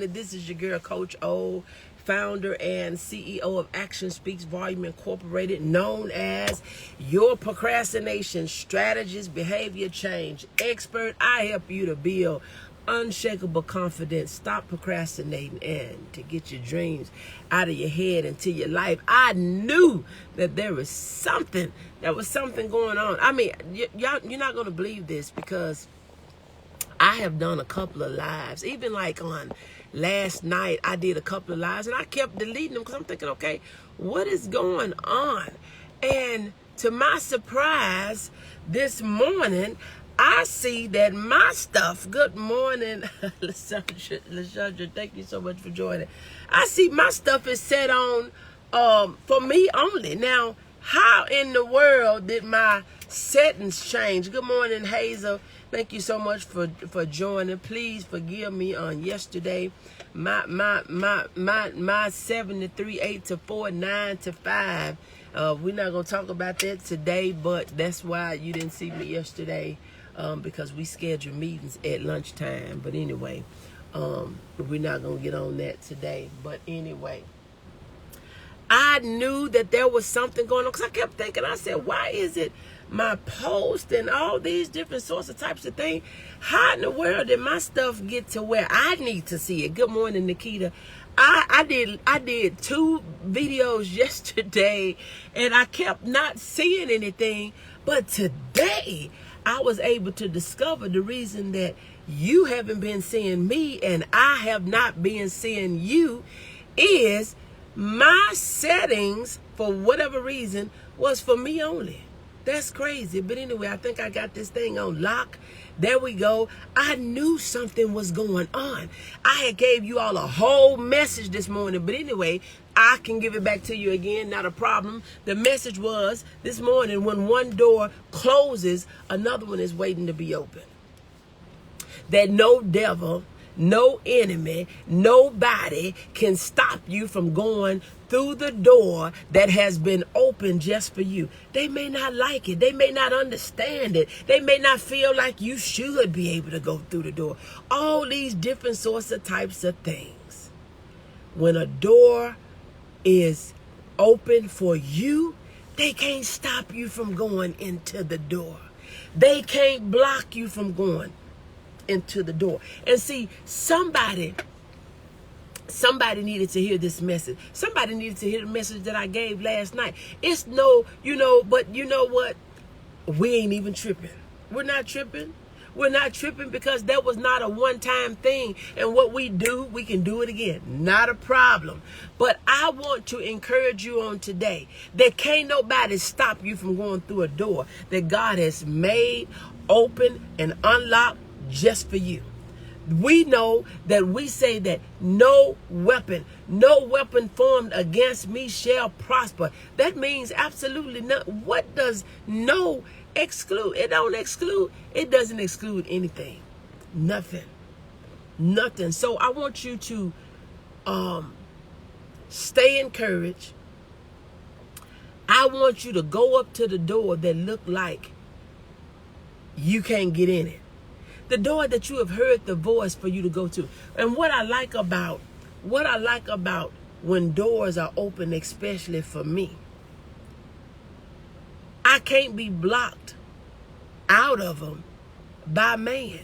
morning. This is your girl, Coach O, founder and CEO of Action Speaks Volume Incorporated, known as your procrastination strategist, behavior change expert. I help you to build unshakable confidence, stop procrastinating, and to get your dreams out of your head into your life. I knew that there was something going on. I mean, y'all, you're not going to believe this, because I have done a couple of lives. Even like on last night, I did a couple of lives, and I kept deleting them because I'm thinking, okay, what is going on? And to my surprise, this morning, I see that my stuff, good morning, LaShundra, thank you so much for joining. I see my stuff is set on for me only. Now, how in the world did my settings change? Good morning, Hazel. Thank you so much for joining. Please forgive me on yesterday. My 7 to 3, 8 to 4, 9 to 5. We're not gonna talk about that today, but that's why you didn't see me yesterday, because we scheduled meetings at lunchtime. But anyway, we're not gonna get on that today. But anyway, I knew that there was something going on, because I kept thinking, I said, why is it my post and all these different sorts of types of things? How in the world did my stuff get to where I need to see it? Good morning, Nikita. I did 2 videos yesterday, and I kept not seeing anything. But today, I was able to discover the reason that you haven't been seeing me and I have not been seeing you is my settings, for whatever reason, was for me only. That's crazy. But anyway, I think I got this thing on lock. There we go. I knew something was going on. I had gave you all a whole message this morning. But anyway, I can give it back to you again. Not a problem. The message was this morning, when one door closes, another one is waiting to be open. That no devil, no enemy, nobody can stop you from going through the door that has been opened just for you. They may not like it. They may not understand it. They may not feel like you should be able to go through the door. All these different sorts of types of things. When a door is open for you, they can't stop you from going into the door. They can't block you from going into the door. And see, somebody needed to hear this message. Somebody needed to hear the message that I gave last night. It's no, but you know what? We ain't even tripping. We're not tripping. We're not tripping, because that was not a one-time thing. And what we do, we can do it again. Not a problem. But I want to encourage you on today that can't nobody stop you from going through a door that God has made, open, and unlocked just for you. We know that we say that no weapon formed against me shall prosper. That means absolutely nothing. What does no exclude? It don't exclude. It doesn't exclude anything. Nothing. So I want you to stay encouraged. I want you to go up to the door that look like you can't get in it. The door that you have heard the voice for you to go to. And what I like about when doors are open, especially for me, I can't be blocked out of them by man.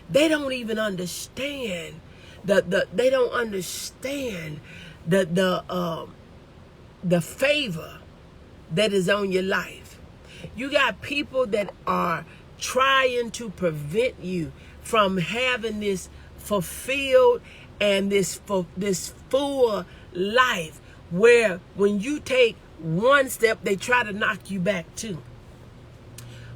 They don't even understand the favor that is on your life. You got people that are trying to prevent you from having this fulfilled and this full life, where when you take one step, they try to knock you back too.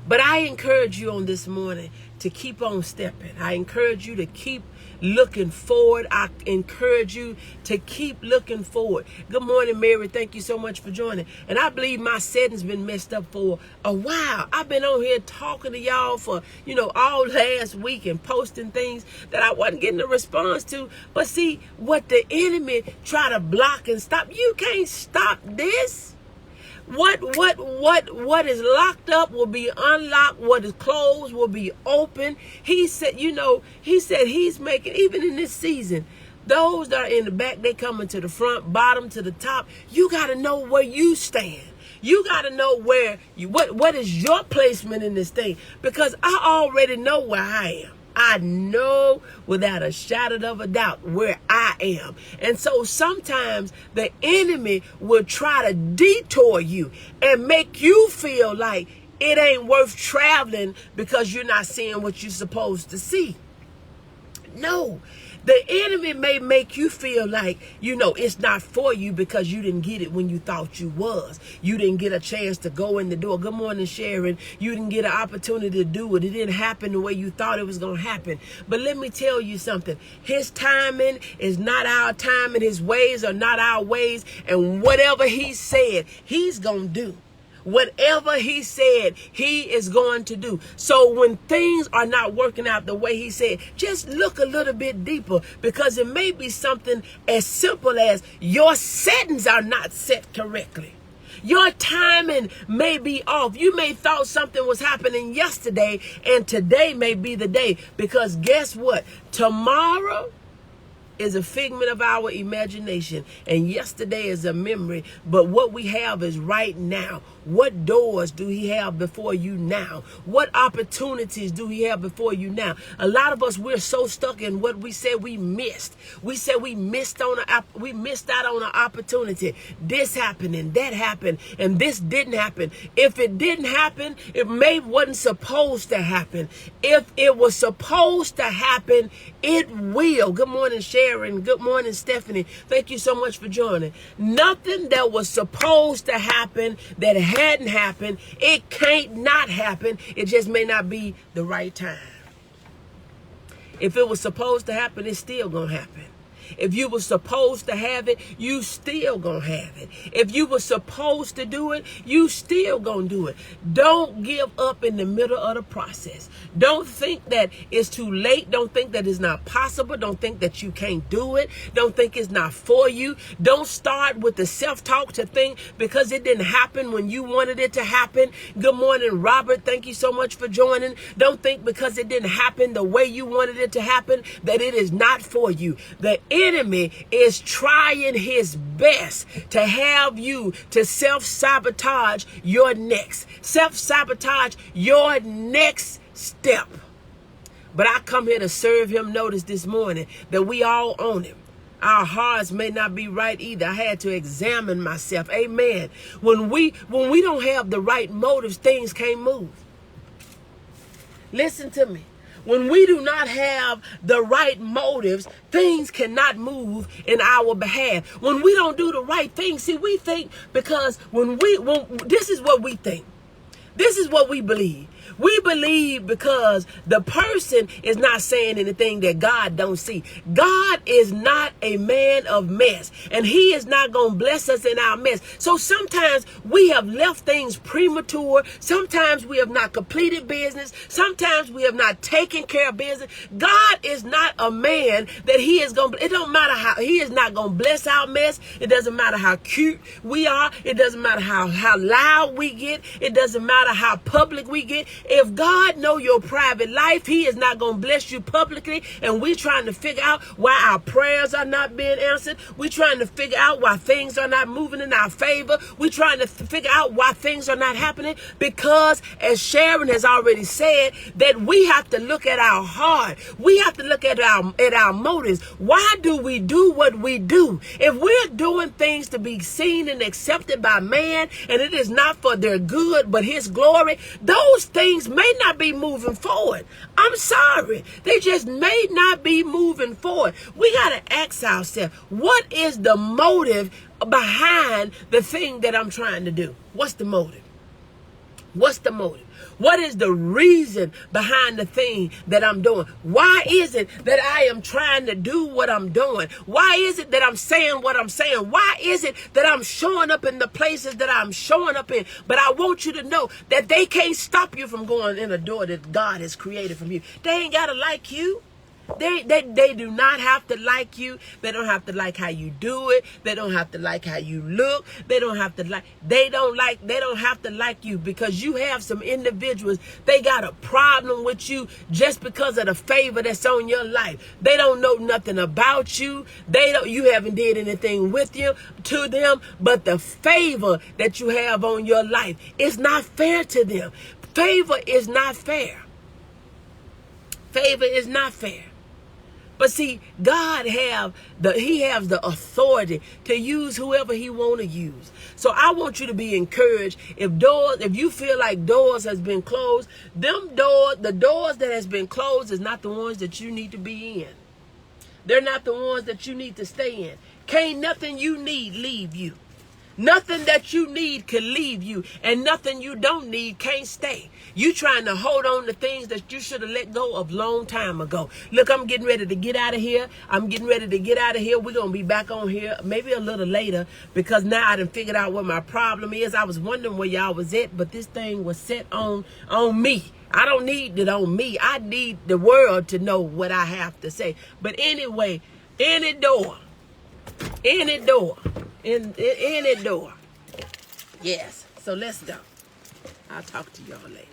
But I encourage you on this morning to keep on stepping. I encourage you to keep looking forward. I encourage you to keep looking forward. Good morning, Mary. Thank you so much for joining. And I believe my setting's been messed up for a while. I've been on here talking to y'all for, all last week and posting things that I wasn't getting a response to. But see, what the enemy try to block and stop, you can't stop this. What is locked up will be unlocked. What is closed will be open. He said, he's making, even in this season, Those that are in the back, they coming to the front, bottom to the top. You got to know where you stand. You got to know where you, what is your placement in this thing? Because I already know where I am. I know without a shadow of a doubt where I am. And so sometimes the enemy will try to detour you and make you feel like it ain't worth traveling because you're not seeing what you're supposed to see. No. The enemy may make you feel like, it's not for you because you didn't get it when you thought you was. You didn't get a chance to go in the door. Good morning, Sharon. You didn't get an opportunity to do it. It didn't happen the way you thought it was going to happen. But let me tell you something. His timing is not our timing. His ways are not our ways. And whatever he said, he's going to do. Whatever he said, he is going to do. So when things are not working out the way he said, just look a little bit deeper, because it may be something as simple as your settings are not set correctly. Your timing may be off. You may thought something was happening yesterday, and today may be the day, because guess what? Tomorrow is a figment of our imagination, and yesterday is a memory, but what we have is right now. What doors do he have before you now? What opportunities do he have before you now? A lot of us, we're so stuck in what we said we missed. We said we missed out on an opportunity. This happened and that happened and this didn't happen. If it didn't happen, it wasn't supposed to happen. If it was supposed to happen, it will. Good morning, Sharon. Good morning, Stephanie. Thank you so much for joining. Nothing that was supposed to happen that hadn't happened, it can't not happen. It just may not be the right time. If it was supposed to happen, it's still gonna happen. If you were supposed to have it, you still gonna have it. If you were supposed to do it, you still gonna do it. Don't give up in the middle of the process. Don't think that it's too late. Don't think that it's not possible. Don't think that you can't do it. Don't think it's not for you. Don't start with the self-talk to think because it didn't happen when you wanted it to happen. Good morning, Robert. Thank you so much for joining. Don't think because it didn't happen the way you wanted it to happen that it is not for you. The enemy is trying his best to have you to self-sabotage your next step. But I come here to serve him notice this morning that we all own him. Our hearts may not be right either. I had to examine myself. Amen. When we don't have the right motives, things can't move. Listen to me. When we do not have the right motives, things cannot move in our behalf. When we don't do the right thing, see, we think because this is what we think. This is what we believe. We believe because the person is not saying anything that God don't see. God is not a man of mess, and he is not going to bless us in our mess. So sometimes we have left things premature. Sometimes we have not completed business. Sometimes we have not taken care of business. God is not a man that he is going to, it don't matter how, he is not going to bless our mess. It doesn't matter how cute we are. It doesn't matter how loud we get. It doesn't matter how public we get. If God know your private life, he is not going to bless you publicly. And we're trying to figure out why our prayers are not being answered. We're trying to figure out why things are not moving in our favor. We're trying to figure out why things are not happening. Because as Sharon has already said, that we have to look at our heart. We have to look at our motives. Why do we do what we do? If we're doing things to be seen and accepted by man, and it is not for their good, but his glory, those things may not be moving forward. I'm sorry. They just may not be moving forward. We got to ask ourselves, what is the motive behind the thing that I'm trying to do? What's the motive? What's the motive? What is the reason behind the thing that I'm doing? Why is it that I am trying to do what I'm doing? Why is it that I'm saying what I'm saying? Why is it that I'm showing up in the places that I'm showing up in? But I want you to know that they can't stop you from going in a door that God has created from you. They ain't got to like you. They do not have to like you. They don't have to like how you do it. They don't have to like how you look. They don't have to they don't have to like you, because you have some individuals, they got a problem with you just because of the favor that's on your life. They don't know nothing about you. You haven't did anything with you to them, but the favor that you have on your life is not fair to them. Favor is not fair. Favor is not fair. But see, God has the authority to use whoever he want to use. So I want you to be encouraged. If you feel like doors has been closed, the doors that has been closed is not the ones that you need to be in. They're not the ones that you need to stay in. Can't nothing you need leave you. Nothing that you need can leave you, and nothing you don't need can't stay. You trying to hold on to things that you should have let go of long time ago. Look, I'm getting ready to get out of here. We're going to be back on here maybe a little later, because now I done figured out what my problem is. I was wondering where y'all was at, but this thing was set on me. I don't need it on me. I need the world to know what I have to say. But anyway, any door. In any door. Yes. So let's go. I'll talk to y'all later.